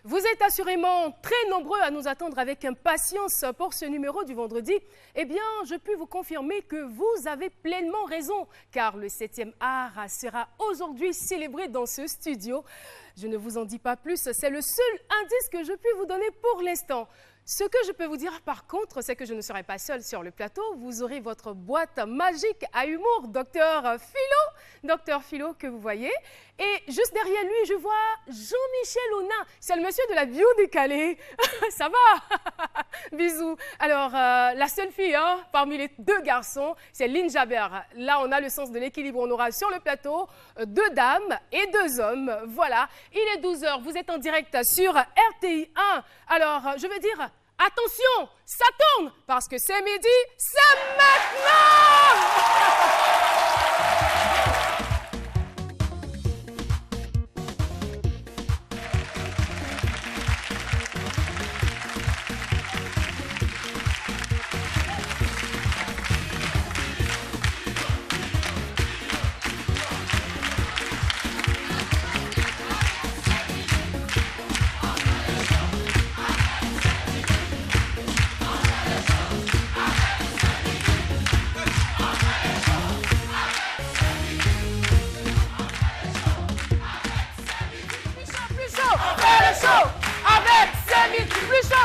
Vous êtes assurément très nombreux à nous attendre avec impatience pour ce numéro du vendredi. Eh bien, je puis vous confirmer que vous avez pleinement raison, car le 7e art sera aujourd'hui célébré dans ce studio. Je ne vous en dis pas plus, c'est le seul indice que je puis vous donner pour l'instant. Ce que je peux vous dire par contre, c'est que je ne serai pas seule sur le plateau. Vous aurez votre boîte magique à humour, Docteur Philo que vous voyez. Et juste derrière lui, je vois Jean-Michel Aunin. C'est le monsieur de la bio décalée. Ça va? Bisous. Alors, la seule fille parmi les deux garçons, c'est Lynn Jabert. Là, on a le sens de l'équilibre. On aura sur le plateau 2 dames et 2 hommes. Voilà. Il est 12 h. Vous êtes en direct sur RTI 1. Alors, je veux dire, attention, ça tourne, parce que c'est midi, c'est maintenant!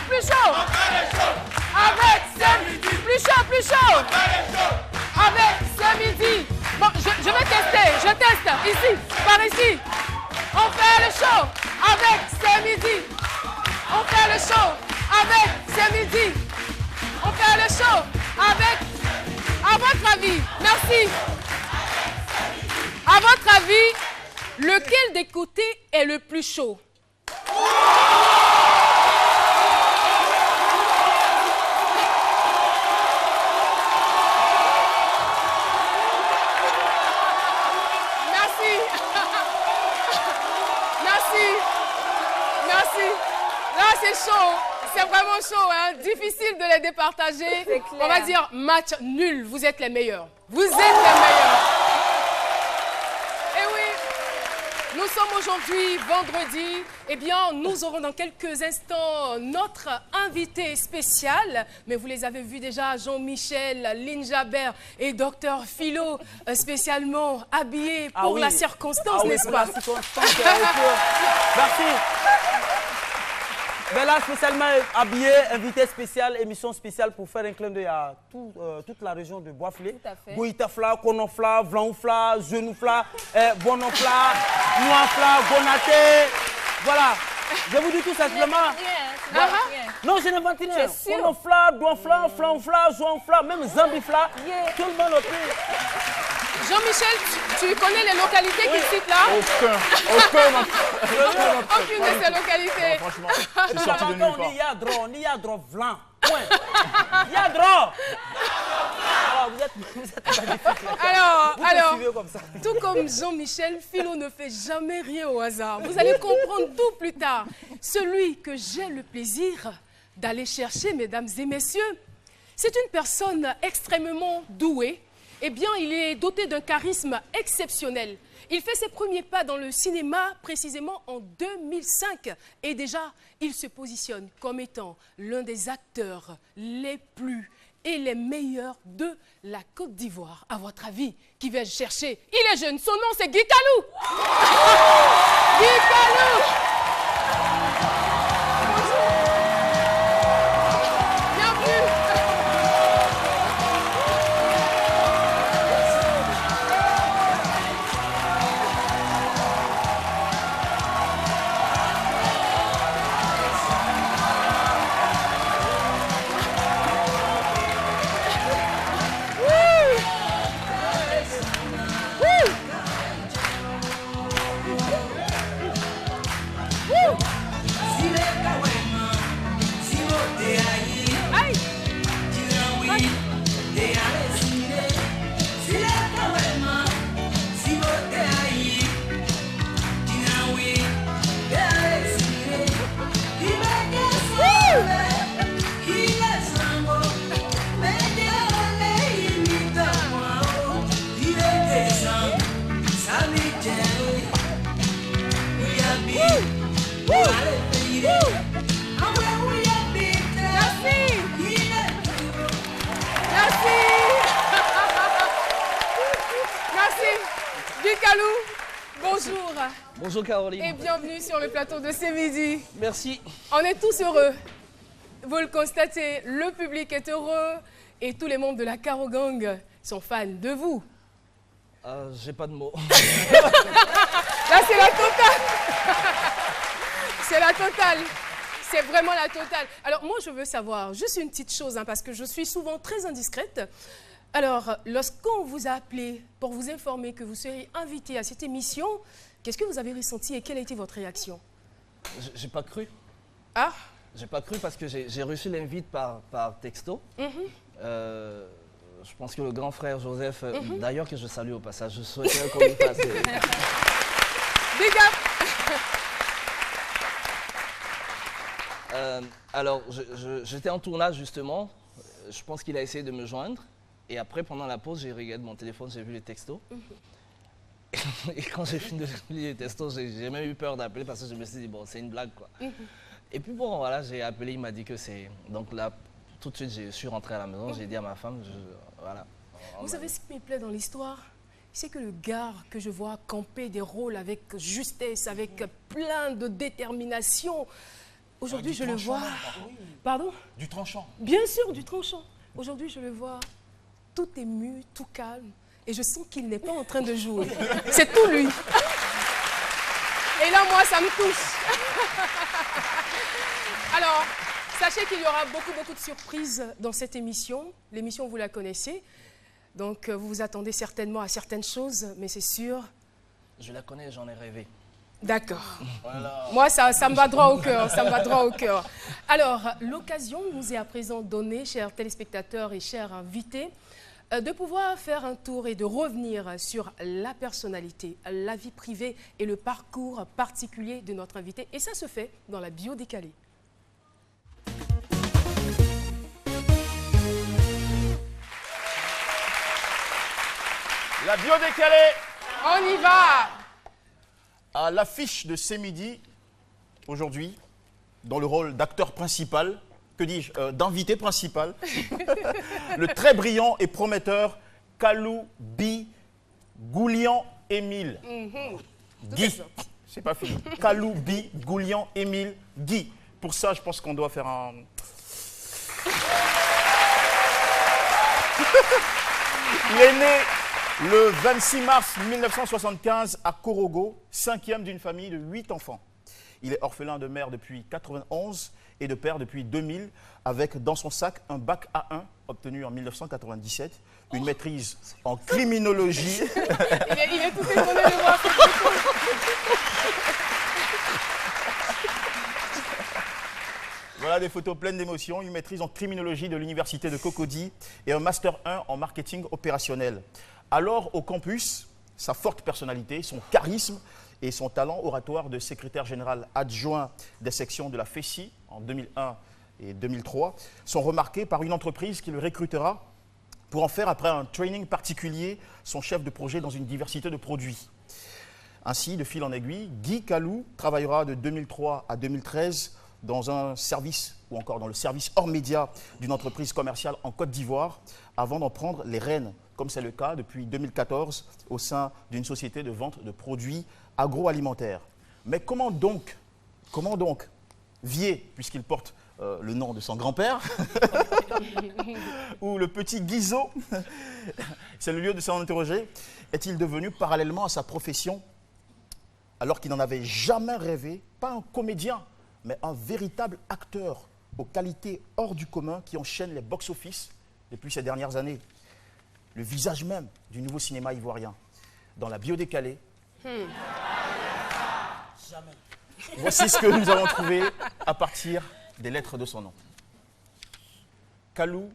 Plus chaud! Avec c'est plus chaud! Avec c'est midi! Bon, je vais tester, je teste, ici, par ici. On fait le show avec c'est midi. On fait le show avec c'est midi. On fait le show avec, à votre avis, merci. À votre avis, lequel des côtés est le plus chaud? C'est chaud, c'est vraiment chaud, hein? Difficile de les départager. On va dire match nul, vous êtes les meilleurs. Vous êtes les meilleurs. Et oui, nous sommes aujourd'hui vendredi. Eh bien, nous aurons dans quelques instants notre invité spécial. Mais vous les avez vus déjà, Jean-Michel, Lynn Jabert et Docteur Philo, spécialement habillés pour la circonstance, n'est-ce pas? Merci. Ben là, spécialement habillé, invité spécial, émission spéciale pour faire un clin d'œil à toute la région de Bois-Flé. Goïtafla, Konofla, Vlaoufla, Genoufla, Bonofla, Noafla, Bonaté. Voilà. Je vous dis tout simplement. Non, je n'invente rien. Konofla, Douanfla, Flanfla, Jouanfla, même Zambifla. Tout le monde au pays. Jean-Michel, tu connais les localités qu'il cite là? Aucune de ces localités. Non, franchement, c'est sorti de nulle part. Ni Yadro, Vlan. Point. Yadro. Vous êtes alors, tout comme Jean-Michel, Philo ne fait jamais rien au hasard. Vous allez comprendre tout plus tard. Celui que j'ai le plaisir d'aller chercher, mesdames et messieurs, c'est une personne extrêmement douée. Eh bien, il est doté d'un charisme exceptionnel. Il fait ses premiers pas dans le cinéma précisément en 2005. Et déjà, il se positionne comme étant l'un des acteurs les plus et les meilleurs de la Côte d'Ivoire. À votre avis, qui vais-je chercher? Il est jeune, son nom c'est Guy Kalou. Guy Kalou. Guy Kalou, bonjour. Bonjour Caroline. Et bienvenue sur le plateau de C'est Midi. Merci. On est tous heureux. Vous le constatez, le public est heureux et tous les membres de la Caro Gang sont fans de vous. J'ai pas de mots. Là, c'est la totale. C'est la totale. C'est vraiment la totale. Alors, moi, je veux savoir juste une petite chose, hein, parce que je suis souvent très indiscrète. Alors, lorsqu'on vous a appelé pour vous informer que vous seriez invité à cette émission, qu'est-ce que vous avez ressenti et quelle a été votre réaction? J'ai pas cru. Ah? J'ai pas cru parce que j'ai reçu l'invite par texto. Je pense que le grand frère Joseph, d'ailleurs que je salue au passage, je souhaiterais qu'on lui fasse. Big up! Alors, j'étais en tournage justement. Je pense qu'il a essayé de me joindre. Et après, pendant la pause, j'ai regardé mon téléphone, j'ai vu les textos. Et quand j'ai fini de lire les textos, j'ai même eu peur d'appeler parce que je me suis dit, bon, c'est une blague, quoi. Et puis bon, voilà, j'ai appelé, il m'a dit que c'est... Donc là, tout de suite, je suis rentré à la maison, j'ai dit à ma femme, voilà. Vous savez ce qui me plaît dans l'histoire? C'est que le gars que je vois camper des rôles avec justesse, avec plein de détermination, aujourd'hui, je le vois... Pardon? Du tranchant. Bien sûr, du tranchant. Aujourd'hui, je le vois tout ému, tout calme. Et je sens qu'il n'est pas en train de jouer. C'est tout lui. Et là, moi, ça me touche. Alors, sachez qu'il y aura beaucoup de surprises dans cette émission. L'émission, vous la connaissez. Donc, vous vous attendez certainement à certaines choses, mais c'est sûr. Je la connais, j'en ai rêvé. D'accord. Voilà. Moi, ça me va droit au cœur, ça me va droit au cœur. Alors, l'occasion nous est à présent donnée, chers téléspectateurs et chers invités, de pouvoir faire un tour et de revenir sur la personnalité, la vie privée et le parcours particulier de notre invité. Et ça se fait dans la bio décalée. La bio décalée. On y va! À l'affiche de C'est Midi, aujourd'hui, dans le rôle d'acteur principal, que dis-je, d'invité principal, le très brillant et prometteur Kalou Bi Goulian Émile. Guy, c'est pas fini. Kalou Bi Goulian Émile Guy. Pour ça, je pense qu'on doit faire un... Il est né le 26 mars 1975 à Korogo, 5e d'une famille de 8 enfants. Il est orphelin de mère depuis 1991 et de père depuis 2000, avec dans son sac un bac A1 obtenu en 1997, une maîtrise en criminologie. Il est tout étonné de voir cette photo. Voilà des photos pleines d'émotions, une maîtrise en criminologie de l'université de Cocody et un master 1 en marketing opérationnel. Alors au campus, sa forte personnalité, son charisme et son talent oratoire de secrétaire général adjoint des sections de la FESI en 2001 et 2003 sont remarqués par une entreprise qui le recrutera pour en faire, après un training particulier, son chef de projet dans une diversité de produits. Ainsi, de fil en aiguille, Guy Kalou travaillera de 2003 à 2013 dans un service ou encore dans le service hors média d'une entreprise commerciale en Côte d'Ivoire avant d'en prendre les rênes, comme c'est le cas depuis 2014 au sein d'une société de vente de produits agroalimentaires. Mais comment donc Vier, puisqu'il porte le nom de son grand-père, ou le petit Guizot, c'est le lieu de s'en interroger, est-il devenu parallèlement à sa profession, alors qu'il n'en avait jamais rêvé, pas un comédien, mais un véritable acteur aux qualités hors du commun qui enchaîne les box-office depuis ces dernières années. Le visage même du nouveau cinéma ivoirien. Dans la bio décalée, voici ce que nous avons trouvé à partir des lettres de son nom. Kalou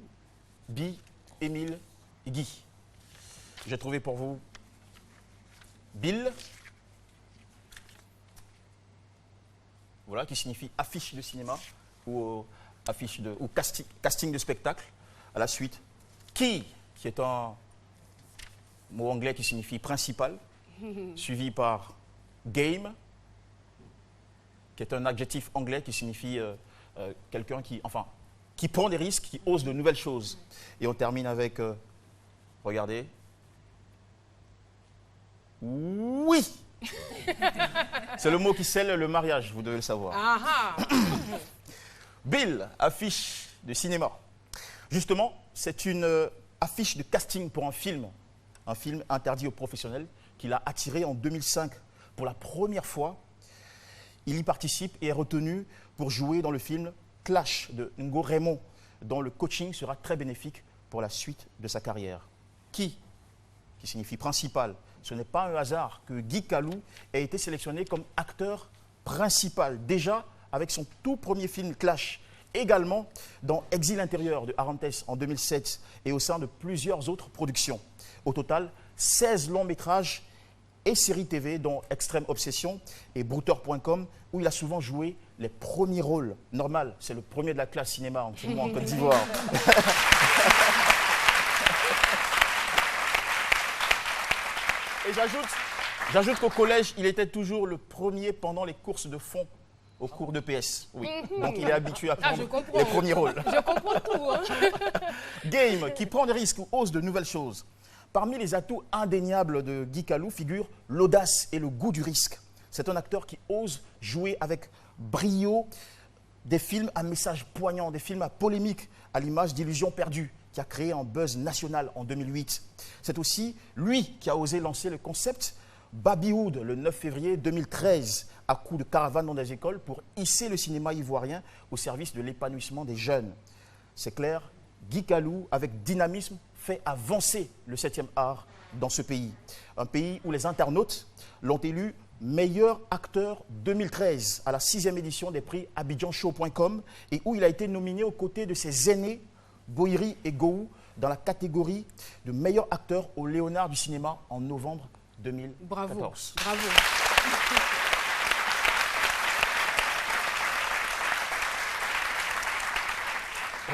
Bi Émile Guy. J'ai trouvé pour vous Bill, voilà, qui signifie affiche de cinéma ou casting de spectacle. À la suite, qui est un mot anglais qui signifie principal, suivi par game, qui est un adjectif anglais qui signifie quelqu'un qui prend des risques, qui ose de nouvelles choses. Et on termine avec, regardez, oui. C'est le mot qui scelle le mariage, vous devez le savoir. Bill, affiche de cinéma. Justement, c'est une affiche de casting pour un film interdit aux professionnels qu'il a attiré en 2005. Pour la première fois, il y participe et est retenu pour jouer dans le film Clash de Ngo Raymond, dont le coaching sera très bénéfique pour la suite de sa carrière. Qui signifie principal. Ce n'est pas un hasard que Guy Calou ait été sélectionné comme acteur principal, déjà avec son tout premier film Clash, également dans Exil intérieur de Arantes en 2007 et au sein de plusieurs autres productions. Au total, 16 longs métrages et séries TV dont Extrême Obsession et Brouteur.com où il a souvent joué les premiers rôles. Normal, c'est le premier de la classe cinéma en Côte d'Ivoire. Et j'ajoute qu'au collège, il était toujours le premier pendant les courses de fond au cours de PS. Oui. Donc il est habitué à prendre les premiers rôles. Je comprends tout. Hein. Game, qui prend des risques ou ose de nouvelles choses. Parmi les atouts indéniables de Guy Calou figurent l'audace et le goût du risque. C'est un acteur qui ose jouer avec brio des films à message poignant, des films à polémique, à l'image d'Illusions perdues, qui a créé un buzz national en 2008. C'est aussi lui qui a osé lancer le concept Babyhood le 9 février 2013, à coup de caravane dans des écoles pour hisser le cinéma ivoirien au service de l'épanouissement des jeunes. C'est clair, Guy Calou, avec dynamisme, fait avancer le 7e art dans ce pays. Un pays où les internautes l'ont élu meilleur acteur 2013 à la 6e édition des prix abidjanshow.com et où il a été nominé aux côtés de ses aînés, Boiri et Gou, dans la catégorie de meilleur acteur au Léonard du cinéma en novembre 2014. Bravo.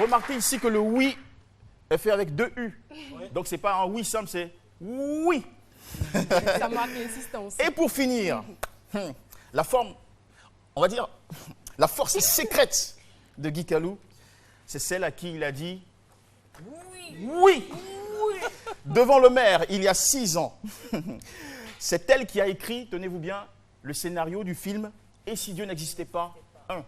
Remarquez ici que le oui est fait avec 2 U. Oui. Donc ce n'est pas un oui simple, c'est oui. Ça marque l'insistance. Et pour finir, la forme, on va dire, la force secrète de Guy Calou, c'est celle à qui il a dit oui. Devant le maire, il y a 6 ans. C'est elle qui a écrit, tenez-vous bien, le scénario du film « Et si Dieu n'existait pas 1 »,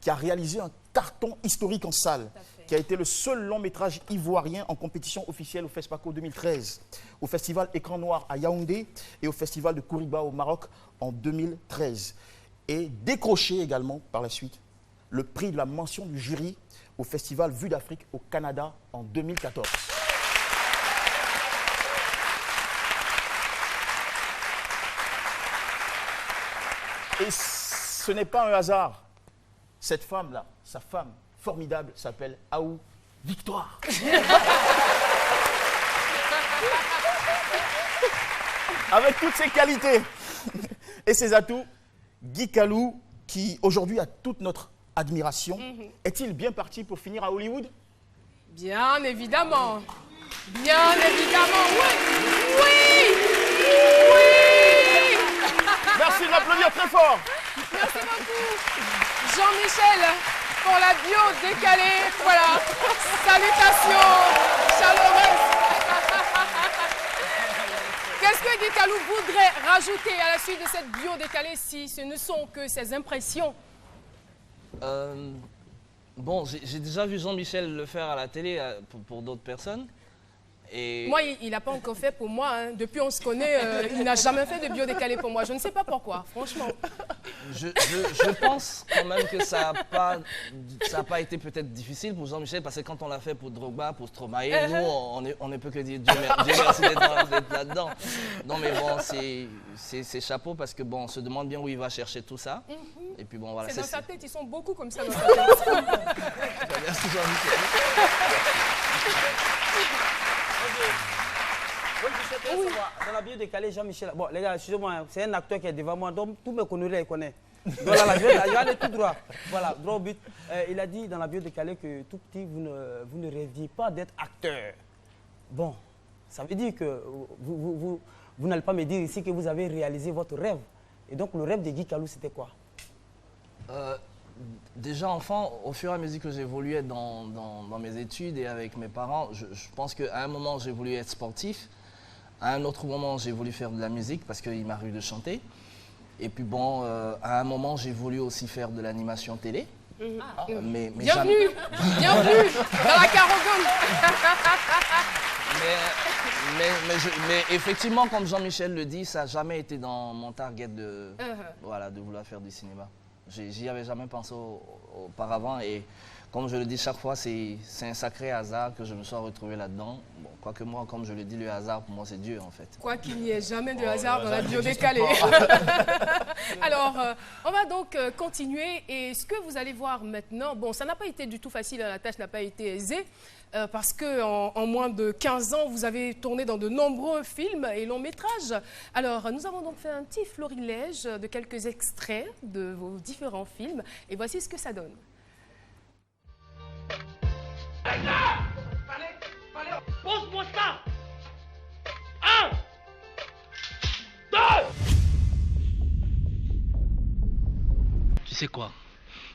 qui a réalisé un carton historique en salle, qui a été le seul long métrage ivoirien en compétition officielle au FESPACO 2013, au festival Écran Noir à Yaoundé et au festival de Kouriba au Maroc en 2013. Et décroché également par la suite le prix de la mention du jury au festival Vue d'Afrique au Canada en 2014. Et ce n'est pas un hasard. Cette femme-là, sa femme formidable, s'appelle Aou Victoire. Avec toutes ses qualités et ses atouts, Guy Calou, qui aujourd'hui a toute notre admiration, est-il bien parti pour finir à Hollywood? Bien évidemment. Bien évidemment, oui. Oui. Merci de l'applaudir très fort. Merci beaucoup. Jean-Michel, pour la bio décalée. Voilà. Salutations chaleureuses. Qu'est-ce que Guy Calou voudrait rajouter à la suite de cette bio décalée si ce ne sont que ses impressions? Bon, j'ai déjà vu Jean-Michel le faire à la télé pour d'autres personnes. Et... Moi, il n'a pas encore fait pour moi. Hein. Depuis on se connaît, il n'a jamais fait de bio décalé pour moi. Je ne sais pas pourquoi, franchement. Je pense quand même que ça n'a pas été peut-être difficile pour Jean-Michel parce que quand on l'a fait pour Drogba, pour Stromae, nous, on ne peut que dire Dieu merci d'être là-dedans. Non, mais bon, c'est chapeau parce que bon, on se demande bien où il va chercher tout ça. Et puis bon, voilà. C'est dans sa tête, ils sont beaucoup comme ça dans sa tête. Merci Jean-Michel. Oui. Dans la bio décalée, Jean-Michel. Bon, les gars, excusez-moi, c'est un acteur qui est devant moi, donc tous mes conneries, il connaît. Donc là, je vais aller tout droit. Voilà, droit au but. Il a dit dans la bio décalée que tout petit, vous ne rêviez pas d'être acteur. Bon, ça veut dire que vous n'allez pas me dire ici que vous avez réalisé votre rêve. Et donc, le rêve de Guy Calou, c'était quoi? Déjà enfant, au fur et à mesure que j'évoluais dans mes études et avec mes parents, je pense qu'à un moment j'ai voulu être sportif, à un autre moment j'ai voulu faire de la musique parce qu'il m'arrive de chanter. Et puis bon, à un moment j'ai voulu aussi faire de l'animation télé. Mais bienvenue dans la Carogone. mais effectivement, comme Jean-Michel le dit, ça n'a jamais été dans mon target de vouloir faire du cinéma. J'y avais jamais pensé auparavant et comme je le dis chaque fois, c'est un sacré hasard que je me sois retrouvé là-dedans. Bon, quoique moi, comme je le dis, le hasard pour moi c'est Dieu en fait. Quoi qu'il n'y ait jamais de hasard dans la bio décalée. Alors, on va donc continuer et ce que vous allez voir maintenant, bon, ça n'a pas été du tout facile, la tâche n'a pas été aisée. Parce qu'en moins de 15 ans, vous avez tourné dans de nombreux films et longs métrages. Alors, nous avons donc fait un petit florilège de quelques extraits de vos différents films. Et voici ce que ça donne. Pose-moi ça. 1, 2. Tu sais quoi?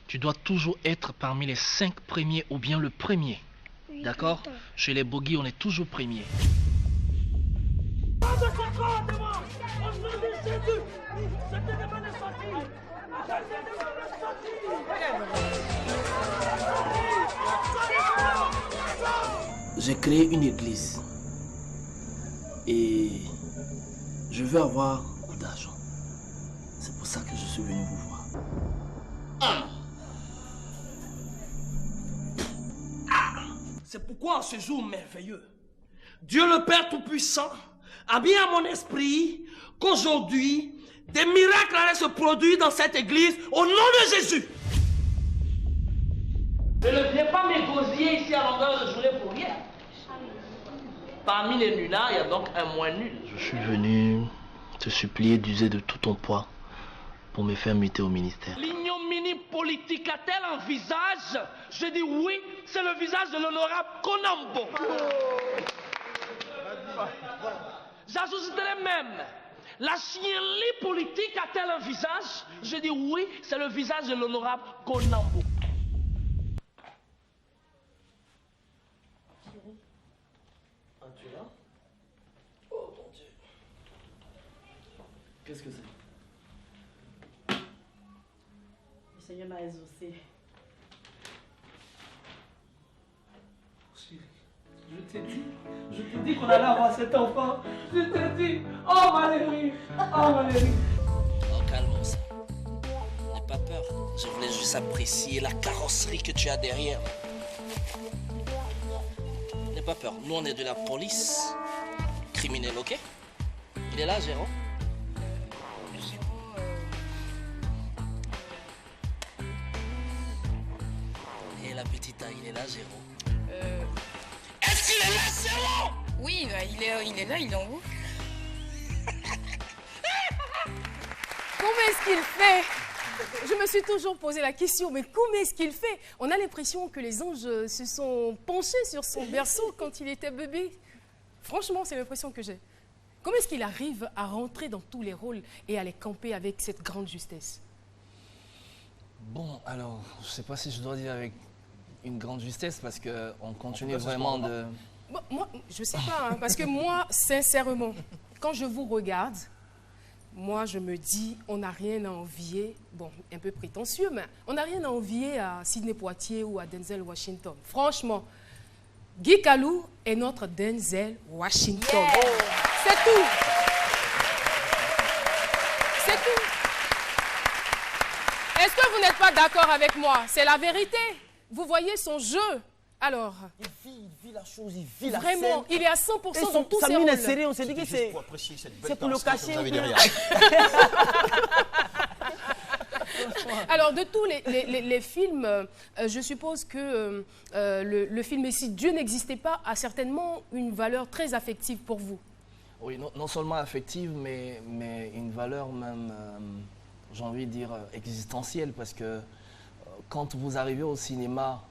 Tu dois toujours être parmi les 5 premiers ou bien le premier. D'accord? Chez les bogies, on est toujours premier. J'ai créé une église et je veux avoir beaucoup d'argent. C'est pour ça que je suis venu vous voir. C'est pourquoi en ce jour merveilleux, Dieu le Père Tout-Puissant a mis à mon esprit qu'aujourd'hui, des miracles allaient se produire dans cette église au nom de Jésus. Je ne viens pas m'égosiller ici à longueur de journée pour rien. Parmi les nullards, il y a donc un moins nul. Je suis venu te supplier d'user de tout ton poids pour me faire muter au ministère. L'ignominie politique a-t-elle un visage? Je dis oui, c'est le visage de l'honorable Konambo. J'ajouterai même, la chienlit politique a-t-elle un visage? Je dis oui, c'est le visage de l'honorable Konambo. Oh mon Dieu. Qu'est-ce que c'est? Le Seigneur m'a exaucé. Je t'ai dit qu'on allait avoir cet enfant. Je t'ai dit, oh Valérie, oh Valérie. Oh, calme ça. N'aie pas peur. Je voulais juste apprécier la carrosserie que tu as derrière. N'aie pas peur. Nous, on est de la police criminelle, ok? Il est là, Jérôme? Et la petite taille, il est là, Jérôme? Est-ce qu'il est là, Jérôme? Oui, il est là, il est en haut. Comment est-ce qu'il fait? Je me suis toujours posé la question, mais comment est-ce qu'il fait? On a l'impression que les anges se sont penchés sur son berceau quand il était bébé. Franchement, c'est l'impression que j'ai. Comment est-ce qu'il arrive à rentrer dans tous les rôles et à les camper avec cette grande justesse? Bon, alors, je ne sais pas si je dois dire avec une grande justesse parce qu'on continue vraiment de... Bon, moi, je ne sais pas, hein, parce que moi, sincèrement, quand je vous regarde, moi, je me dis, on n'a rien à envier, bon, un peu prétentieux, mais on n'a rien à envier à Sidney Poitier ou à Denzel Washington. Franchement, Guy Calou est notre Denzel Washington. Yeah. C'est tout. C'est tout. Est-ce que vous n'êtes pas d'accord avec moi? C'est la vérité. Vous voyez son jeu. Alors, il vit la chose, il vit la scène. Vraiment, il est à 100% dans tous ses rôles. Sa mine est serrée, on s'est dit que c'est pour le cacher. Alors, de tous les films, je suppose que le film ici, Dieu n'existait pas, a certainement une valeur très affective pour vous. Oui, non seulement affective, mais une valeur même, j'ai envie de dire, existentielle, parce que quand vous arrivez au cinéma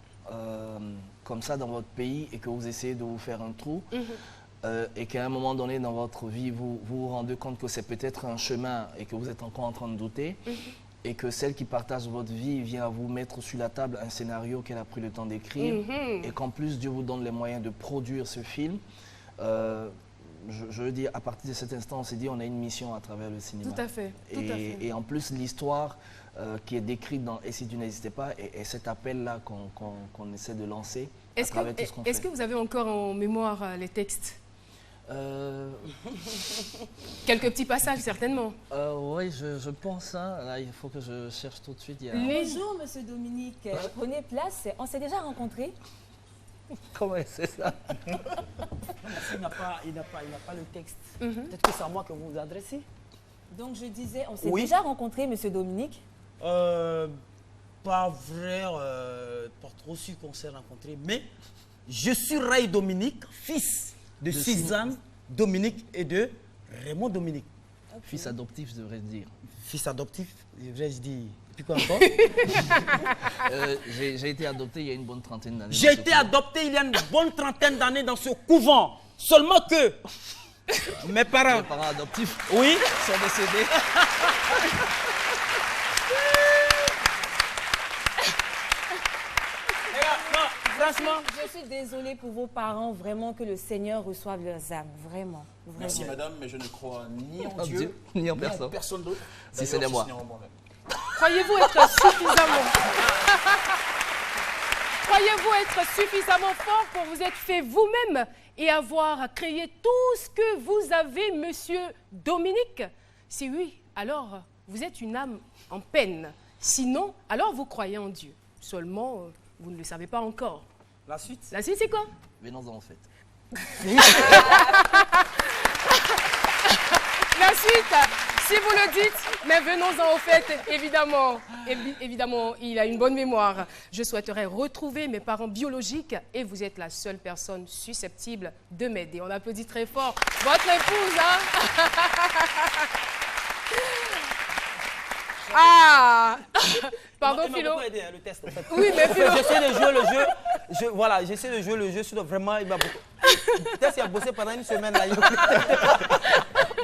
comme ça dans votre pays et que vous essayez de vous faire un trou, et qu'à un moment donné dans votre vie, vous vous rendez compte que c'est peut-être un chemin et que vous êtes encore en train de douter, et que celle qui partage votre vie vient à vous mettre sur la table un scénario qu'elle a pris le temps d'écrire et qu'en plus Dieu vous donne les moyens de produire ce film, je veux dire, à partir de cet instant, on s'est dit on a une mission à travers le cinéma. Tout à fait. Et en plus, l'histoire qui est décrite dans « Et si tu n'hésitais pas » et cet appel-là qu'on essaie de lancer à travers tout ce qu'on fait. Est-ce que vous avez encore en mémoire les textes Quelques petits passages, certainement. Oui, je pense. Hein. Là, il faut que je cherche tout de suite. Bonjour, monsieur Dominique. Prenez place. On s'est déjà rencontrés? Comment c'est ça? Il n'a pas le texte. Peut-être que c'est à moi que vous vous adressez. Donc, je disais, on s'est déjà rencontrés, monsieur Dominique? Pas vrai, pas trop sûr qu'on s'est rencontrés, mais je suis Ray Dominique, fils de Suzanne Dominique et de Raymond Dominique. Okay. Fils adoptif, je devrais dire. Fils adoptif, devrais-je dire. Puis quoi encore? J'ai été adopté il y a une bonne trentaine d'années. J'ai été adopté il y a une bonne trentaine d'années dans ce couvent. Seulement que mes parents adoptifs sont décédés. Franchement, je suis désolée pour vos parents, vraiment que le Seigneur reçoive leurs âmes, vraiment. Merci madame, mais je ne crois ni en Dieu, ni en personne d'autre. Si c'est moi. Croyez-vous être suffisamment fort pour vous être fait vous-même et avoir créé tout ce que vous avez, monsieur Dominique? Si oui, alors vous êtes une âme en peine. Sinon, alors vous croyez en Dieu. Seulement, vous ne le savez pas encore. La suite? La suite, c'est quoi? Venons-en en fait. La suite, si vous le dites, mais venons-en au fait, évidemment. Évidemment, il a une bonne mémoire. Je souhaiterais retrouver mes parents biologiques et vous êtes la seule personne susceptible de m'aider. On applaudit très fort votre épouse, hein? Ah! Pardon, Philo. Il m'a aidé, le test, en fait. Oui, mais Philo. J'essaie de jouer le jeu. J'essaie de jouer le jeu. Vraiment, il m'a beaucoup. Peut-être qu'il a bossé pendant une semaine là.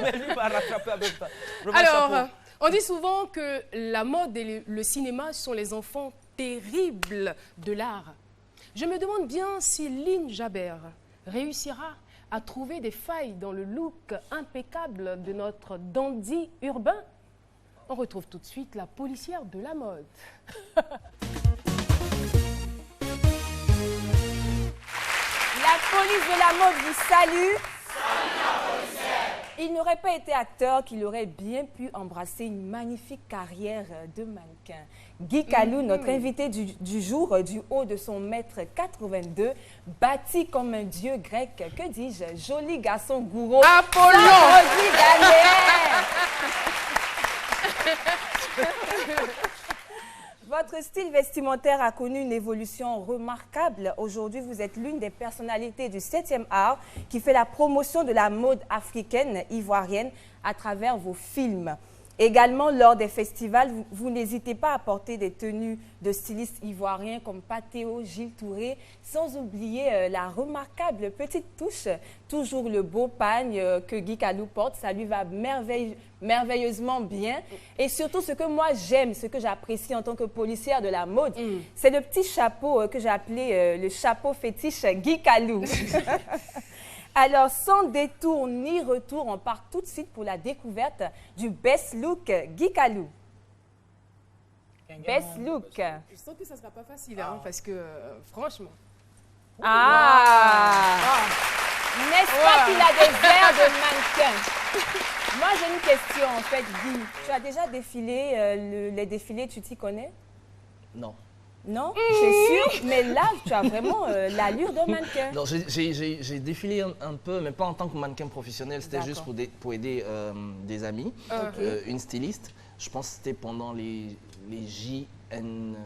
Mais lui, il m'a rattrapé avec ça. Vraiment, alors, chapeau. on dit souvent que la mode et le cinéma sont les enfants terribles de l'art. Je me demande bien si Lynn Jabert réussira à trouver des failles dans le look impeccable de notre dandy urbain. On retrouve tout de suite la policière de la mode. La police de la mode vous salue. Il n'aurait pas été acteur qu'il aurait bien pu embrasser une magnifique carrière de mannequin. Guy Calou, notre invité du jour, du haut de son mètre 82, bâti comme un dieu grec, que dis-je, joli garçon gourou. Apollon! Votre style vestimentaire a connu une évolution remarquable. Aujourd'hui, vous êtes l'une des personnalités du 7e art qui fait la promotion de la mode africaine, ivoirienne, à travers vos films. Également, lors des festivals, vous n'hésitez pas à porter des tenues de stylistes ivoiriens comme Patéo, Gilles Touré, sans oublier la remarquable petite touche, toujours le beau pagne que Guy Calou porte. Ça lui va merveilleusement bien. Et surtout, ce que moi j'aime, ce que j'apprécie en tant que policière de la mode, c'est le petit chapeau que j'ai appelé le chapeau fétiche Guy Calou. Alors, sans détour ni retour, on part tout de suite pour la découverte du best look Guy Calou. Best look. Je sens que ça ne sera pas facile, hein, parce que, franchement... N'est-ce pas qu'il a des airs de mannequin? Moi, j'ai une question, en fait, Guy. Tu as déjà défilé, les défilés, tu t'y connais? Non. Non, c'est sûr, mais là, tu as vraiment l'allure d'un mannequin. Non, j'ai défilé un peu, mais pas en tant que mannequin professionnel, c'était juste pour aider des amis, une styliste. Je pense que c'était pendant les JN,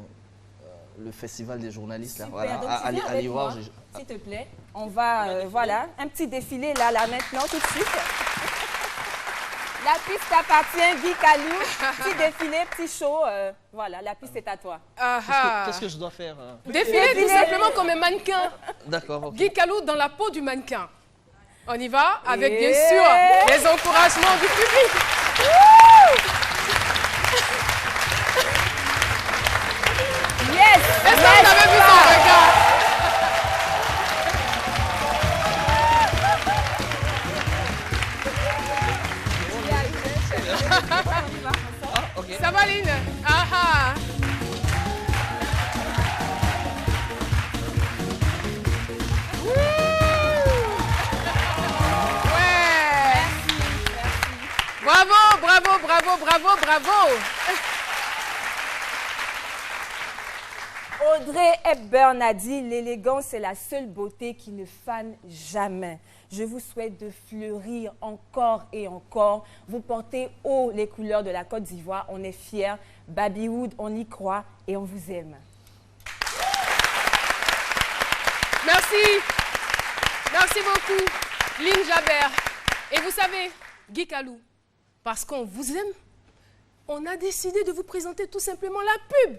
le festival des journalistes. Super, là, voilà, donc à l'Ivoire. S'il te plaît, on va, voilà, un petit défilé là maintenant, tout de suite. La piste t'appartient, Guy Calou. Petit défilé, petit show. Voilà, la piste est à toi. Qu'est-ce que je dois faire Défiler tout simplement comme un mannequin. D'accord, ok. Guy Calou dans la peau du mannequin. On y va avec, bien sûr, les encouragements du public. Lynn. Ah. Ouais. Bravo, bravo, bravo, bravo, bravo. Audrey Hepburn a dit « L'élégance est la seule beauté qui ne fane jamais ». Je vous souhaite de fleurir encore et encore. Vous portez haut les couleurs de la Côte d'Ivoire. On est fiers. Babywood, on y croit et on vous aime. Merci. Merci beaucoup, Lynn Jabert. Et vous savez, Guy Kalou, parce qu'on vous aime, on a décidé de vous présenter tout simplement la pub.